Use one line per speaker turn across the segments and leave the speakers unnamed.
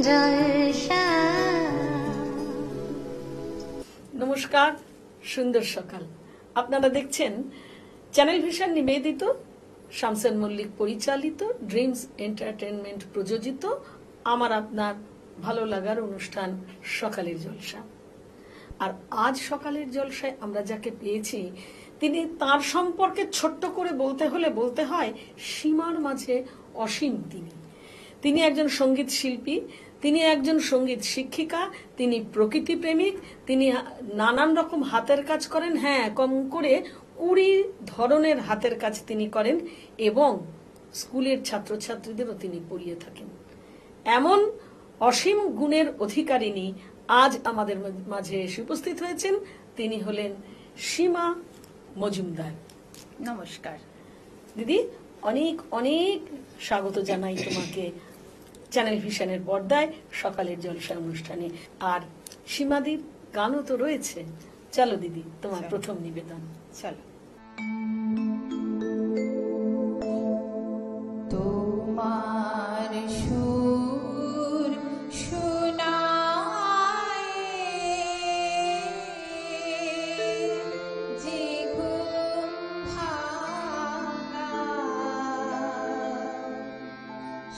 জলসা।
নমস্কার, সুন্দর সকাল। আপনারা দেখছেন চ্যানেল ভিশন নিবেদিত, শামসেন মল্লিক পরিচালিত, ড্রিমস এন্টারটেনমেন্ট প্রযোজিত আমার আপনার ভালো লাগার অনুষ্ঠান সকালের জলসা। আর আজ সকালের জলসায় আমরা যাকে পেয়েছি, তিনি তার সম্পর্কে ছোট্ট করে বলতে হয় সীমার মাঝে অসীম। তিনি একজন সঙ্গীত শিল্পী, তিনি একজন সঙ্গীত শিক্ষিকা, তিনি প্রকৃতি প্রেমিক, তিনি নানান রকম হাতের কাজ করেন। হ্যাঁ, কম করে 20 ধরনের হাতের কাজ তিনি করেন এবং স্কুলের ছাত্রছাত্রীদেরও তিনি পড়িয়ে থাকেন। এমন অসীম গুণের অধিকারিণী আজ আমাদের মাঝে এসে উপস্থিত হয়েছেন। তিনি হলেন সীমা মজুমদার।
নমস্কার
দিদি, অনেক অনেক স্বাগত জানাই তোমাকে চ্যানেল ভিশনের পর্দায় সকালের জলসা অনুষ্ঠানে। আর সীমাদির গানও তো রয়েছে। চলো দিদি, তোমার প্রথম নিবেদন।
চলো।
তোমার সুর শোনায় যে ঘুম ভাঙা,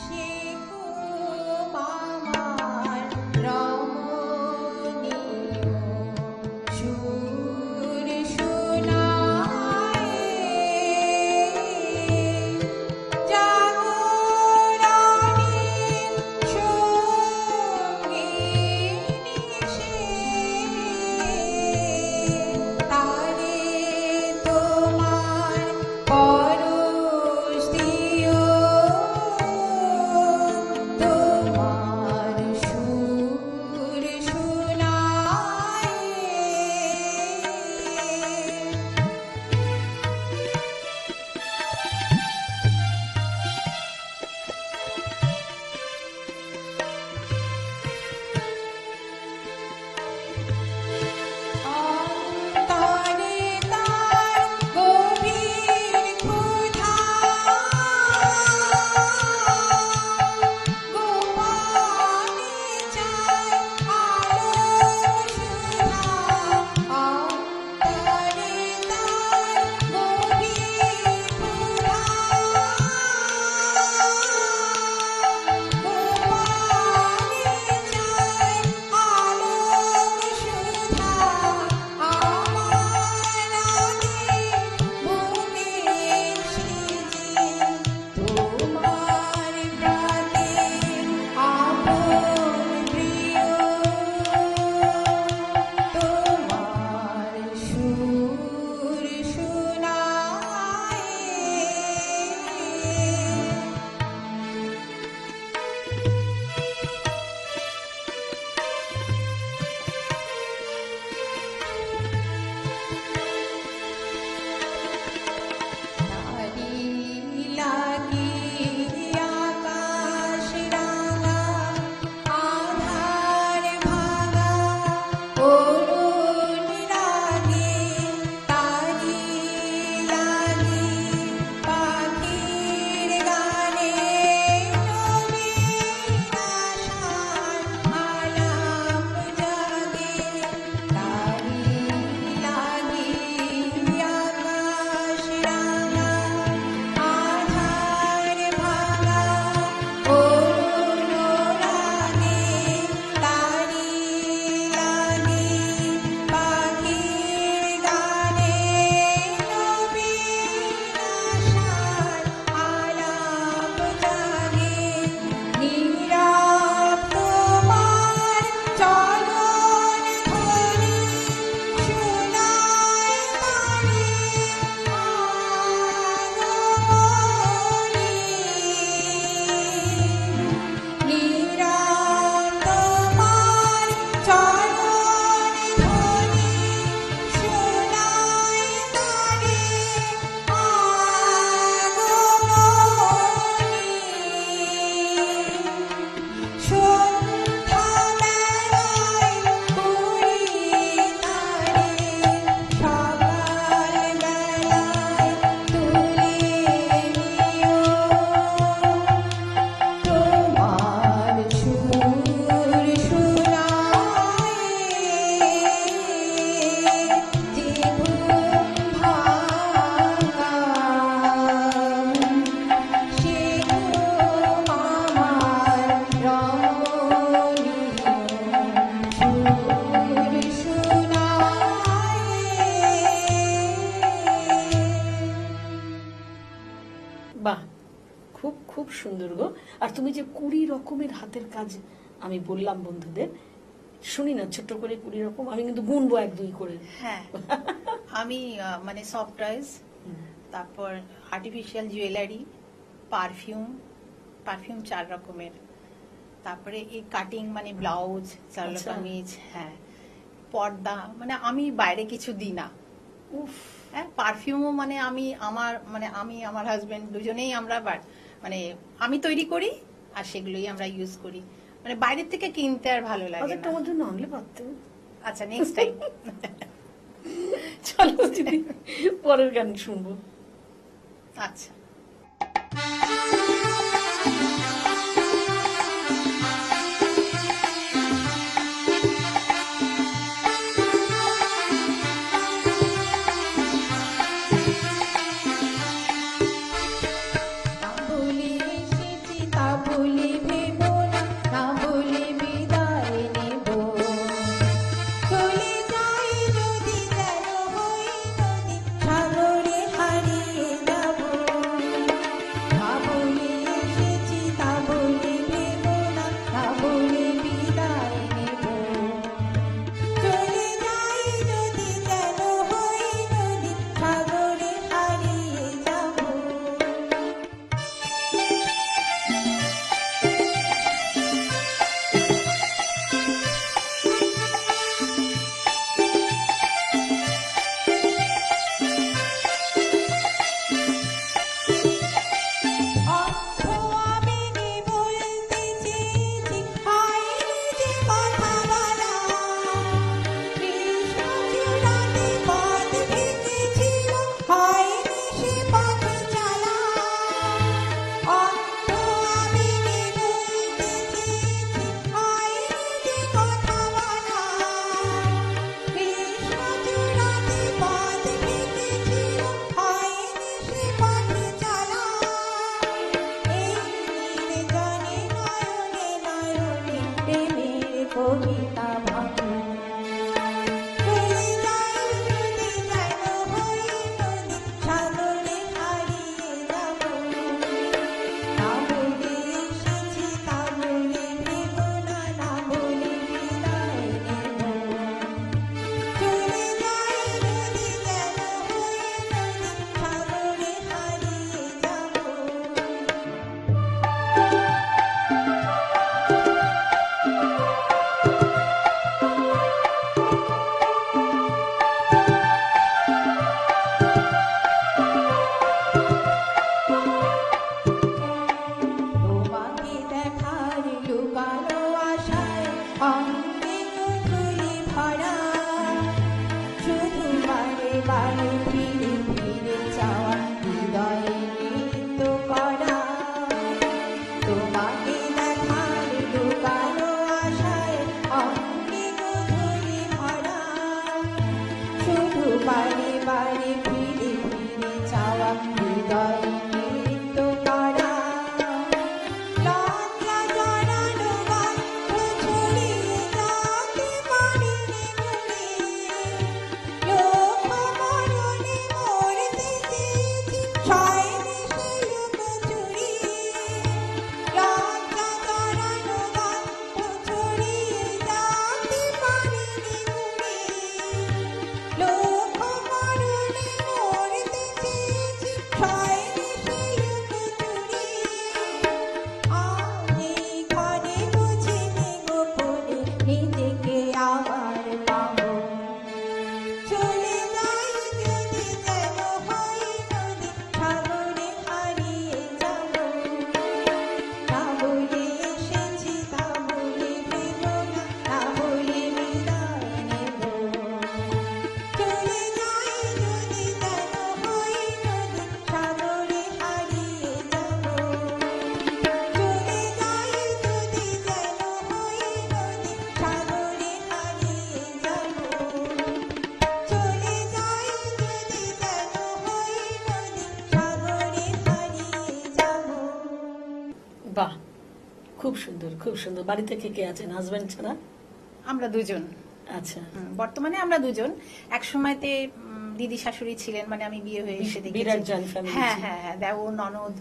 সে ঘুম আমার রমণীয় সুর শোনায়।
খুব খুব সুন্দর গো। আর তুমি যে 20 রকমের হাতের কাজ আমি বললাম বন্ধুদের, শুনি না ছোট্ট করে 20 রকম, আমি কিন্তু গুনবো 1-2 করে।
হ্যাঁ, আমি মানে সফট টয়েস, তারপর আর্টিফিশিয়াল জুয়েলারি, পারফিউম 4 রকমের, তারপরে এই কাটিং মানে ব্লাউজ, সালোয়ার
আচ্ছা।
কামিজ, হ্যাঁ, পর্দা, মানে আমি বাইরে কিছু দিই না।
উফ,
হ্যাঁ, পারফিউমও মানে আমি আমার হাজবেন্ড দুজনেই আমরা মানে আমি তৈরি করি আর সেগুলোই আমরা ইউজ করি, মানে বাইরের থেকে কিনতে আর ভালো লাগে
অর্ডারটা
না।
আমার জন্য আনলে পারতে।
আচ্ছা, নেক্সট টাইম।
চলো দিদি, পরের গান শুনবো।
আচ্ছা।
না বলে এসেছি তা বলে ভেবো না, না বলে বিদায় নেব। চলে যাই যদি যেন হই নদী, সাগরে হারিয়ে যাব। না বলে এসেছি তা বলে ভেবো না, না বলে বিদায় নেব। চলে যাই যদি যেন হই নদী, সাগরে হারিয়ে যাব। অর্থ আমি বলতে চেয়েছি, হয়নি যে কথা বলা। কৃষ্ণ চূড়াতে পথ ভেঙেছিল, হয়নি সে পথে চলা। অর্থ আমি বলতে চেয়েছি, হয়নি যে কথা বলা। কৃষ্ণ চূড়াতে পথ ভেঙেছিল, হয়নি সে পথে চলা। এই নির্জনে নয়নে নয়নে প্রেমের কবিতা ভাঙো। চলে যাই যদি যেন হই নদী, সাগরে হারিয়ে যাব। না বলে এসেছি তা বলে ভেবো না, না বলে বিদায় নেব। চলে যাই যদি যেন হই নদী, সাগরে হারিয়ে যাব। তোমাকে দেখার লুকানো আশায় অঙ্গে ধুলি ভরা। শুধু বারে বারে ফিরে ফিরে যাওয়া, হৃদয়ে নৃত্য করা। তোমাকে দেখার লুকানো আশায় অঙ্গে ধুলি ভরা। শুধু বারে বারে ফিরে ফিরে যাওয়া, হৃদয়ে নৃত্য করা। লজ্জা জড়ানো গন্ধ ছড়িয়ে যাতে পারিনি মনে। লোক মরণে মরতে চেয়েছি, ছয়নি সে লুকোচুরি। লজ্জা জড়ানো গন্ধ ছড়িয়ে যাতে পারিনি মনে। লোক মরণে মরতে চেয়েছি, ছয়নি সে লুকোচুরি। আজ এই ঘরে বুঝিনি গোপনে নিজেকে আবার পাবো। চলে যাই যদি যেন হই নদী, সাগরে হারিয়ে যাব। না বলে এসেছি তা বলে ভেবো না, না বলে বিদায় নেব। চলে যাই যদি যেন হই নদী, সাগরে হারিয়ে যাব। চলে যাই যদি যেন হই নদী, সাগরে হারিয়ে যাব। চলে যাই যদি যেন হই নদী, সাগরে হারিয়ে যাব।
বাহ, খুব সুন্দর খুব সুন্দর। বাড়ি থেকে কে আছেন হাজবেন্ড ছাড়া?
আমরা দুজন।
আচ্ছা,
বর্তমানে আমরা দুজন। এক সময়তে দিদি শাশুড়ি ছিলেন, মানে আমি বিয়ে হয়ে এসে দেখেছি।
বিরাট joint family
হ্যাঁ
ছিল।
হ্যাঁ হ্যাঁ, দেওর ননদ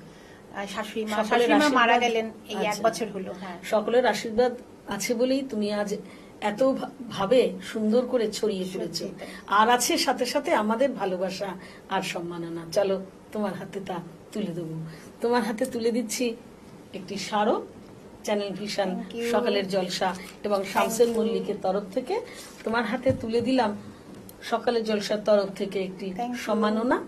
সকলের
শাশুড়ি মা মারা
আশীর্বাদ-
গেলেন এই 1
আচ্ছা।
বছর হলো। হ্যাঁ,
সকলের আশীর্বাদ আছে বলেই তুমি আজ এত ভাবে সুন্দর করে ছড়িয়ে পড়েছো।
সত্যি তাই।
আর আছে সাথে সাথে আমাদের ভালোবাসা আর সম্মাননা। চলো তোমার হাতে তা তুলে দেবো। তোমার হাতে তুলে দিচ্ছি একটি স্মারক, চ্যানেল ভিশন
Thank you.
সকালের জলসা এবং শামসের মল্লিকের তরফ থেকে তোমার হাতে তুলে দিলাম সকালের জলসার তরফ থেকে একটি
Thank you.
সম্মাননা।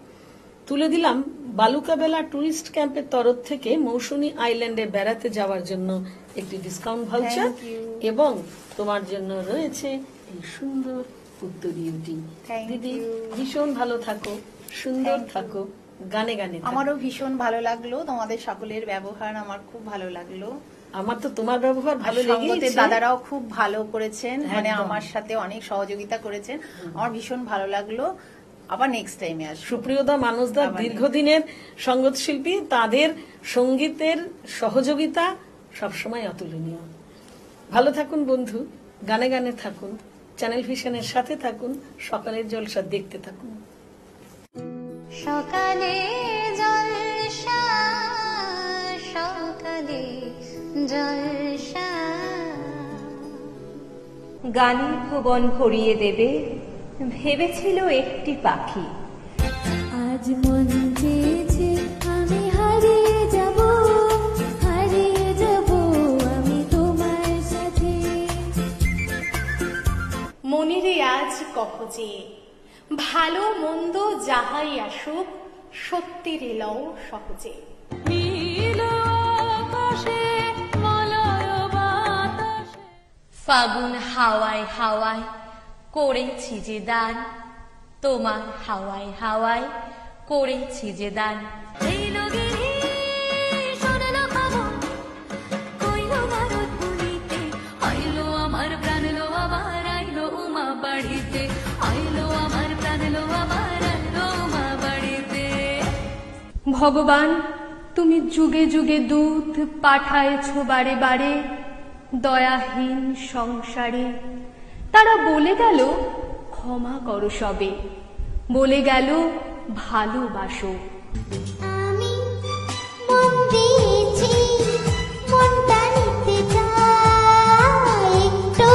তুলে দিলাম বালুকাবেলা টুরিস্ট ক্যাম্পের তরফ থেকে মৌসুমী আইল্যান্ডে বেড়াতে যাওয়ার জন্য একটি ডিসকাউন্ট ভাউচার,
Thank you.
এবং তোমার জন্য রয়েছে এই সুন্দর উত্তরীয়টি।
Thank
দিদি
you.
ভীষণ ভালো থাকো, সুন্দর
Thank you.
থাকো, গানে গানে থাকো।
আমারও ভীষণ ভালো লাগলো, তোমাদের সকলের ব্যবহার আমার খুব ভালো লাগলো।
আমার তো তোমার ব্যবহার
আর
ভালো
সঙ্গতের
লেগেছে।
দাদারাও খুব ভালো করেছেন, মানে
একদম।
আমার সাথে অনেক সহযোগিতা করেছেন, আমার ভীষণ ভালো লাগলো। আবার নেক্সট টাইমে আসবো।
সুপ্রিয়দা মানুষদা
আবার
দীর্ঘদিনের সঙ্গীত শিল্পী, তাদের সঙ্গীতের সহযোগিতা সবসময় অতুলনীয়। ভালো থাকুন বন্ধু, গানে গানে থাকুন, চ্যানেল ভিশনের সাথে থাকুন, সকালের জলসা দেখতে থাকুন।
সকালে জলসা, সকালে জলসা।
গানের ভুবন ভরিয়ে দেবে ভেবেছিল একটি পাখি।
আজ মন চেয়েছে আমি হারিয়ে যাব আমি তোমার সাথে।
মনেরে আজ কহজে ভালো মন্দ যাহাই আসুক, সত্যের এলও সহজে।
ফাগুন হাওয়ায় হাওয়ায় করেছি যে দান, তোমার হাওয়ায় হাওয়ায় করেছি যে দান। আমার প্রাণ লো আবার আইলো উমা বাড়িতে, আইলো আমার প্রাণ লো আবার আইলো উমা বাড়িতে।
ভগবান তুমি যুগে যুগে দূত পাঠায়েছ বারে বারে দয়াহীন সংসারে। তারা বলে গেল ক্ষমা করো সবে, বলে গেল ভালোবাসো।
আমি মন দিয়েছি, মনটা নিতে চাই একটু,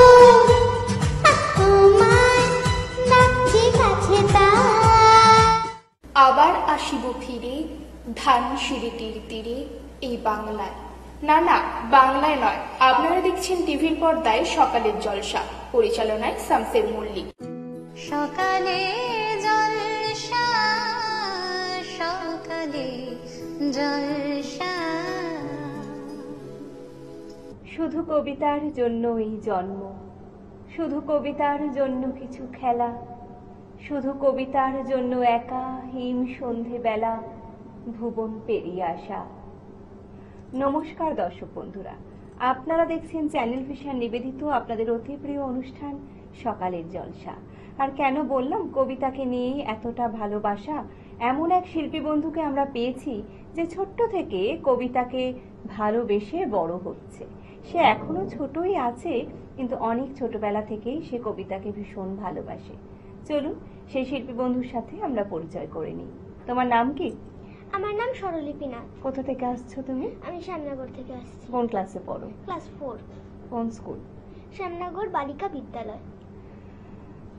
তোমার লাগছে কাছে তাই।
আবার আসিব ফিরে ধান সিঁড়িটির তীরে এই বাংলায়। না না, বাংলায় নয়, আপনারা দেখছেন টিভির পর্দায় সকালের জলসা, পরিচালনায় শামসের মল্লিক।
সকালে জলসা, সকালে জলসা।
শুধু কবিতার জন্য এই জন্ম, শুধু কবিতার জন্য কিছু খেলা, শুধু কবিতার জন্য একা হিম সন্ধে বেলা ভুবন পেরিয়ে আসা। নমস্কার দর্শক বন্ধুরা, আপনারা দেখছেন চ্যানেল ভিশন নিবেদিত আপনাদের অতি প্রিয় অনুষ্ঠান সকালের জলসা। আর কেন বললাম কবিতাকে নিয়ে এতটা ভালোবাসা, এমন এক শিল্পী বন্ধুকে আমরা পেয়েছি যে ছোট্ট থেকে কবিতাকে ভালোবেসে বড় হচ্ছে। সে এখনো ছোটই আছে, কিন্তু অনেক ছোটবেলা থেকেই সে কবিতাকে ভীষণ ভালোবাসে। চলুন সেই শিল্পী বন্ধুর সাথে আমরা পরিচয় করে নিই। তোমার নাম কি?
আমার নাম স্বরলিপি নাথ।
কোথা থেকে আসছো তুমি?
আমি শ্যামনগর থেকে আসছি।
কোন ক্লাসে পড়ো?
ক্লাস 4,
কোন স্কুল?
শ্যামনগর বালিকা বিদ্যালয়।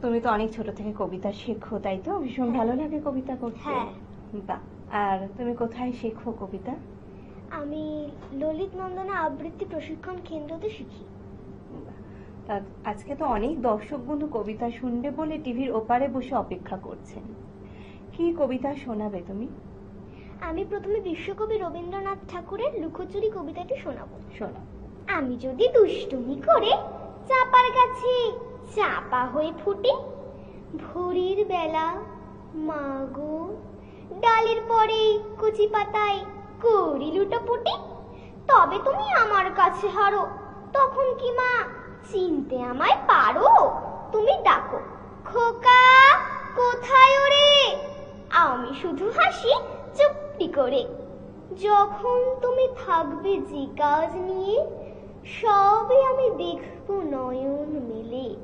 তুমি তো অনেক ছোট থেকে কবিতা শেখো, তাই তো? ভীষণ ভালো লাগে কবিতা করতে?
হ্যাঁ।
বাহ। আর তুমি কোথায় শেখো কবিতা?
আমি ললিত নন্দনা আবৃত্তি প্রশিক্ষণ কেন্দ্রতে শিখি।
বাহ। তা আজকে তো অনেক দর্শক বন্ধু কবিতা শুনবে বলে টিভির ওপারে বসে অপেক্ষা করছেন। কি কবিতা শোনাবে তুমি?
আমি প্রথমে বিশ্বকবি রবীন্দ্রনাথ ঠাকুরের লুকোচুরি কবিতাটি শোনাবো।
শোনাও।
আমি যদি দুষ্টুমি করে চাপার গাছে চাপা হয়ে ফুটে, ভোরের বেলা মাগো ডালের পরে কচি পাতায় করি লুটোপুটি, তবে তুমি আমার কাছে হারো, তখন কি মা চিনতে আমায় পারো? তুমি ডাকো খোকা কোথায় ওরে, আমি শুধু হাসি চুপটি করে। যখন তুমি থাকবে যে কাজ নিয়ে, সবে আমি দেখবো নয়ন মেলে।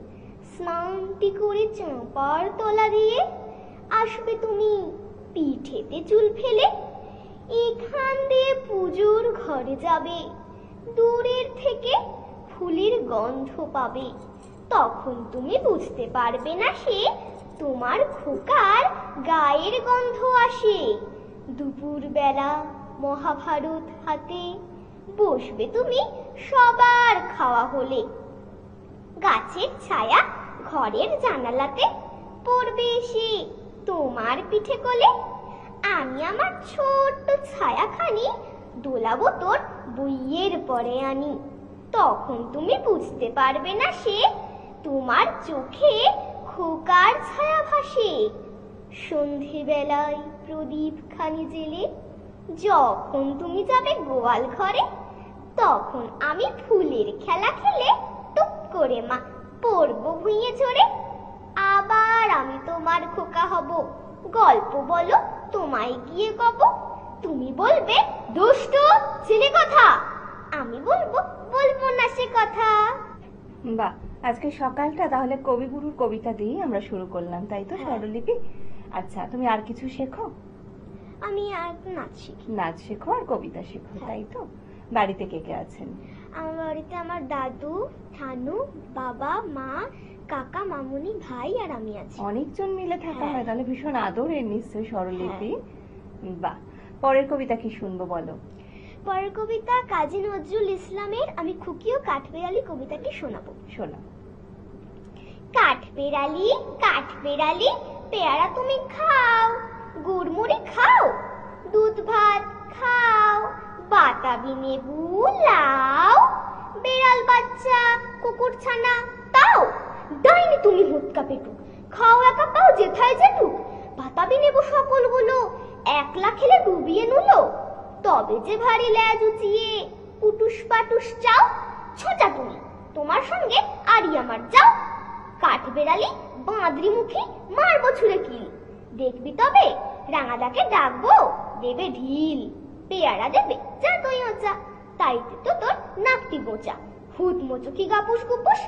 স্নানটি করে চাঁপার তলা দিয়ে আসবে তুমি পিঠেতে চুল ফেলে, এখান দিয়ে পুজোর ঘরে যাবে, দূরের থেকে ফুলের গন্ধ পাবে। তখন তুমি বুঝতে পারবে না সে তোমার খোকার গায়ের গন্ধ আসে। দুপুর বেলা মহাভারত হাতে বসবে তুমি সবার খাওয়া হলে। গাছের ছায়া ঘরের জানালাতে পড়বে এসে তোমার পিঠে কোলে। আমি আমার ছোট্ট ছায়াখানি দোলাবো তোর বইয়ের পরে আনি। তখন তুমি বুঝতে পারবে না সে তোমার চোখে খোকার ছায়া ভাসে। সন্ধেবেলায় প্রদীপ খানি জেলে যখন তুমি যাবে গোয়াল ঘরে, তখন আমি ফুলের খেলা খেলে টুপ করে মা পড়বো ভুঁইয়ে ঝরে। আবার আমি তোমার খোকা হব, গল্প বলো তোমায় গিয়ে কব। তুমি বলবে দুষ্টু ছেলে কথা, আমি বলবো বলবো না সে কথা।
বাহ, আজকে সকালটা তাহলে কবিগুরুর কবিতা দিয়ে আমরা শুরু করলাম, তাই তো স্বরলিপি? আচ্ছা, তুমি আর কিছু শেখো?
আমি আর নাচ শিখি।
নাচ শেখো আর কবিতা শেখো, তাই তো? বাড়িতে কে কে আছেন?
আমার বাড়িতে আমার দাদু, ঠানু, বাবা, মা, কাকা, মামুনি, ভাই আর আমি আছি।
অনেকজন মিলে থাকা
হ্যাঁ।
হয়, তাহলে ভীষণ আদরের নিশ্চয় স্বরলিপি। বাহ, পরের কবিতা কি শুনবো বলো?
পরের কবিতা কাজী নজরুল ইসলামের আমি খুকি ও কাঠবেড়ালি কবিতাটি শোনাবো।
শোনো।
কাঠবেড়ালি কাঠবেড়ালি পেয়ারা তুমি খাও, গুড়মুড়ি খাও, দুধ ভাত খাও, বাতাবি নেবু লাও, বেড়াল বাচ্চা কুকুর ছানা তাও। ডাইনি তুমি হুৎকা পেটুক, খাও একা পাও যেথায় যেটুক। বাতাবি নেবু সকলগুলো একলা খেলে ডুবিয়ে নুলো। তবে যে ভারী ল্যাজ উঁচিয়ে পুটুস পাটুস চাও। ছোটা তুমি তোমার সঙ্গে আরি আমার যাও। কাঠবেড়ালি বাঁদরি মুখী মারবো ছুঁড়ে কিল। দেখবি তবে রাঙাদাকে ডাকবো দেবে ঢিল। পেয়ারা দেবে যা তুই ওচা, তাইতে তো তোর নাকটি বোচা। হুত মোচকি গাপুস গুপুস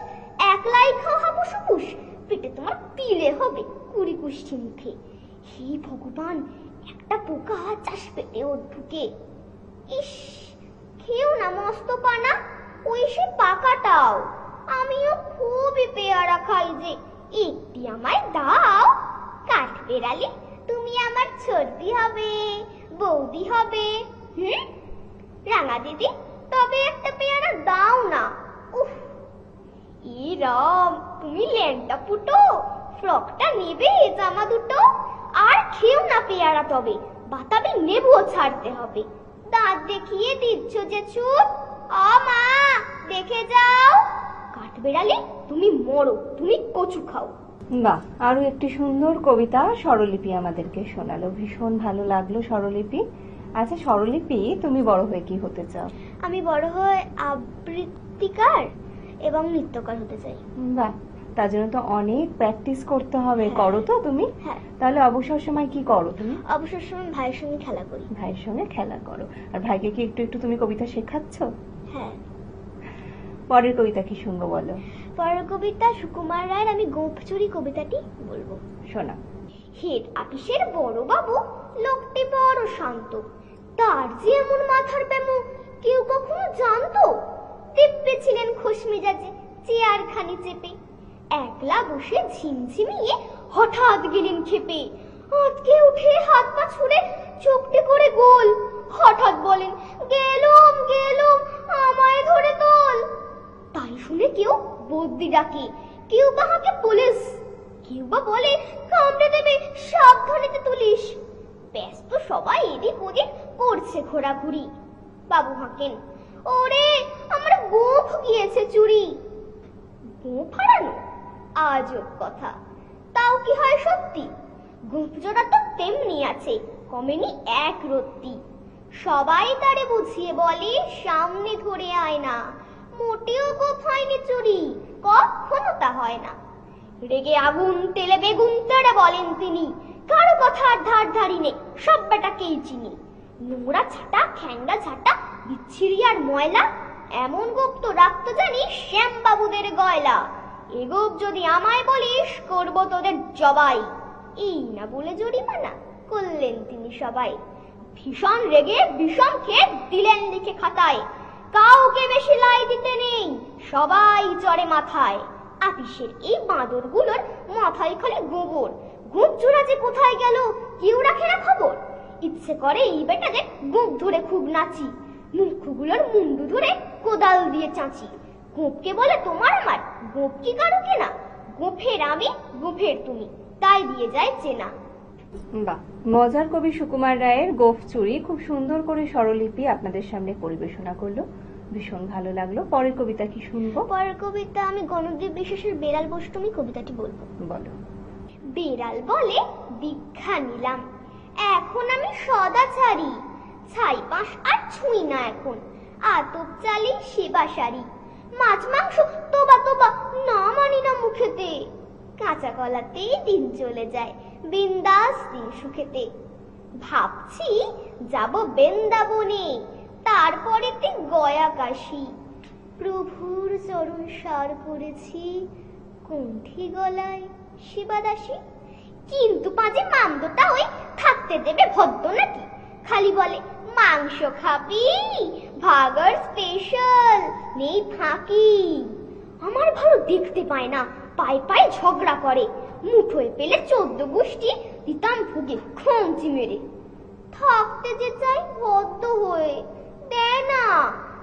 একলাই খাও হাপুস হুপুস। পেটে তোমার পিলে হবে কুড়ি কুষ্টি মুখে। হে ভগবান, একটা পোকা চাষ পেটে ওর ঢুকে। ইস, খেও না মস্ত পানা ওই সে পাকাটাও। আমিও খুবই পেয়ারা খাই যে, একটি আমায় দাও। কাঠবেড়ালি তুমি আমার ছোটদি হবে, বৌদি হবে। রাঙা দিদি তবে একটা পেয়ারা দাও না। উফ, ই রাম, তুমি ল্যাংটা ফুটো, ফ্রকটা নেবে জামা দুটো। আর খেও না পেয়ারা তবে, বাতাবি নেবুও ছাড়তে হবে। দাঁত দেখিয়ে দিচ্ছ যে চুপ, আ মা দেখে যাও। কাঠবেড়ালি তুমি মরো, তুমি কচু খাও।
বাহ, আরো একটি সুন্দর কবিতা স্বরলিপি আমাদেরকে শোনালো, ভীষণ ভালো লাগলো স্বরলিপি। আচ্ছা স্বরলিপি, তুমি বড় হয়ে কি হতে চাও?
আমি বড় হয়ে আবৃত্তিকার এবং নৃত্যকার হতে চাই।
বাহ, তার জন্য তো অনেক প্র্যাকটিস করতে হবে।
হ্যাঁ।
করো তো তুমি?
হ্যাঁ।
তাহলে অবসর সময় কি করো তুমি?
অবসর সময় ভাইয়ের সঙ্গে খেলা করি।
ভাইয়ের সঙ্গে খেলা করো। আর ভাইকে কি একটু একটু তুমি কবিতা শেখাচ্ছ?
হ্যাঁ।
পরের কবিতা কি শুনবো বলো?
পরের কবিতা সুকুমার রায়ের আমি গোঁফ চুরি কবিতাটি বলবো।
শোনা।
হেড অফিসের বড় বাবু লোকটি বড় শান্ত, তার যে এমন মাথার ব্যামো কেউ কখনো জানতো? দিব্যে ছিলেন খোশ মেজাজে চেয়ার খানি চেপে, একলা বসে ঝিমঝিমিয়ে হঠাৎ গেলেন খেপে। আটকে উঠে হাত পা ছুড়ে চোখটি করে গোল, হঠাৎ বলেন গেলুম গেলুম আমায় ধরে তোল। তাই শুনে কেউ বদ্যি ডাকে, কেউ বা হাঁকে পুলিশ, কেউ বা বলে কামড়ে দেবে সাবধানেতে তুলিস। ব্যস্ত সবাই এদিক ওদিক করছে ঘোরাঘুরি। বাবু হাঁকেন, ওরে আমার গোঁফ গিয়েছে চুরি। গোঁফ হারানো আজব কথা, তাও কি হয় সত্যি? গোঁফ জোড়া তো তেমনি আছে, কমেনি এক রত্তি। সবাই তারে বুঝিয়ে বলে সামনে ধরে আয় না, মোটেও গোঁফ হয়নি চুরি, কখনো তা হয় না। রেগে আগুন তেলে বেগুন তারা বলেন তিনি, কারো কথা আর ধার ধারি নেই, সব বেটাকেই চিনি। নোংরা ছাটা খ্যাংরা ঝাঁটা বিচ্ছিরি আর ময়লা, এমন গোপ তো রাখতো জানি শ্যাম বাবুদের গয়লা। এ গোপ যদি আমায় বলিস করব তোদের জবাই। এই না বলে জরিমানা করলেন তিনি সবাই। ভীষণ রেগে বিষম খেয়ে দিলেন লিখে খাতায়, কাউকে বেশি লাই দিতে নেই, সবাই চড়ে মাথায়। আপিসের এই বাঁদরগুলোর মাথায় খালি গোবর, গোপ চোরা যে কোথায় গেল কেউ রাখে না খবর। ইচ্ছে করে এই বেটাদের গোপ ধরে খুব নাচি, মূর্খগুলোর মুন্ডু ধরে কোদাল দিয়ে চাঁচি। গোপকে বলে তোমার আমার, গোপ কি কারো কেনা, গোফের আমি গোফের তুমি, তাই দিয়ে যায় চেনা।
বাহ, মজার কবি সুকুমার রায়ের গোফ চুরি খুব সুন্দর করে স্বরলিপি আপনাদের সামনে পরিবেশনা করলো, ভীষণ ভালো লাগলো। পরের কবিতা কি শুনবো?
পরের কবিতা আমি গণদ্বীপ বিশ্বাসের বেড়াল বষ্টমী কবিতাটি বলবো।
বলো।
বেড়াল বলে দীক্ষা নিলাম, এখন আমি সদাচারী, ছাই পাশ আর ছুঁই না এখন, আতপ চালি সেবা সারি, মাছ মাংস তোবা তোবা না মানি না মুখেতে, কাঁচা কলাতেই দিন চলে যায় বিন্দাস দিন সুখেতে। ভাবছি যাব বৃন্দাবনে, তারপরেতে গয়া কাশী, প্রভুর চরণ সার করেছি কণ্ঠী গলায় শিবাদাসী। কিন্তু পাঁচে মামদোটা ওই থাকতে দেবে ভদ্র নাকি, খালি বলে মাংস খাবি, ভাগার স্পেশাল নেই ফাঁকি। আমার ভালো দেখতে পায় না, পায়ে পায়ে ঝগড়া করে, মুঠোয় পেলে 14 গোষ্ঠী দিতাম ভুগে খোঁচি মেরে। থাকতে যে চাই বদ্ধ হয়ে, দেয় না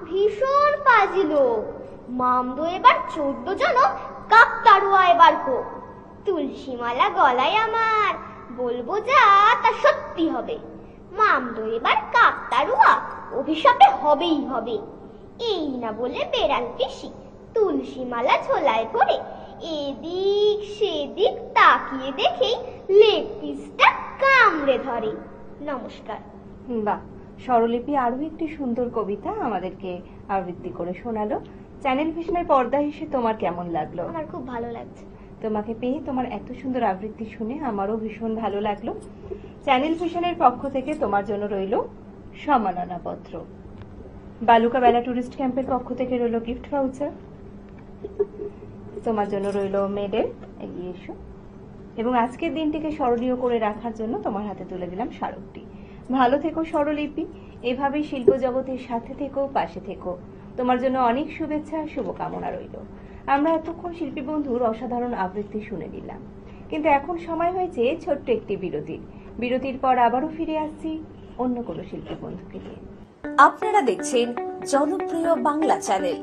ভীষণ পাজি লোক, মামদো এবার 14 জন কাকতাড়ুয়া এবার হোক। তুলসী মালা গলায় আমার, বলবো যা তা সত্যি হবে, মামদো এবার কাকতাড়ুয়া অভিশাপে হবেই হবে। এই না বলে বেড়াল পিসি তুলসী মালা ঝোলায় করে এদিক সেদিক তাকিয়ে দেখেই লেগ পিসটা কামড়ে ধরে। নমস্কার।
বাহ, স্বরলিপি আরো একটি সুন্দর কবিতা আমাদেরকে আবৃত্তি করে শোনালো। চ্যানেল ভিশনের পর্দা এসে তোমার কেমন লাগলো?
আমার খুব ভালো লাগছে।
তোমাকে পেয়ে, তোমার এত সুন্দর আবৃত্তি শুনে আমারও ভীষণ ভালো লাগলো। চ্যানেল ভিশনের পক্ষ থেকে তোমার জন্য রইল সম্মাননা পত্র, বালুকা বেলা টুরিস্ট ক্যাম্পের পক্ষ থেকে রইল গিফট ভাউচার, তোমার জন্য রইল মেডেল, এগিয়ে এসো, এবং আজকের দিনটিকে স্মরণীয় করে রাখার জন্য তোমার হাতে তুলে দিলাম স্মারকটি। ভালো থেকো স্বরলিপি, এভাবেই শিল্প জগতের সাথে থেকো, পাশে থেকো। তোমার জন্য অনেক শুভেচ্ছা, শুভকামনা রইল। আমরা এতক্ষণ শিল্পী বন্ধুর অসাধারণ আবৃত্তি শুনে নিলাম, কিন্তু এখন সময় হয়েছে ছোট্ট একটি বিরতির। বিরতির পর আবারও ফিরে আসছি অন্য কোনো শিল্পী বন্ধুকে নিয়ে।
আপনারা দেখছেন জনপ্রিয় বাংলা চ্যানেল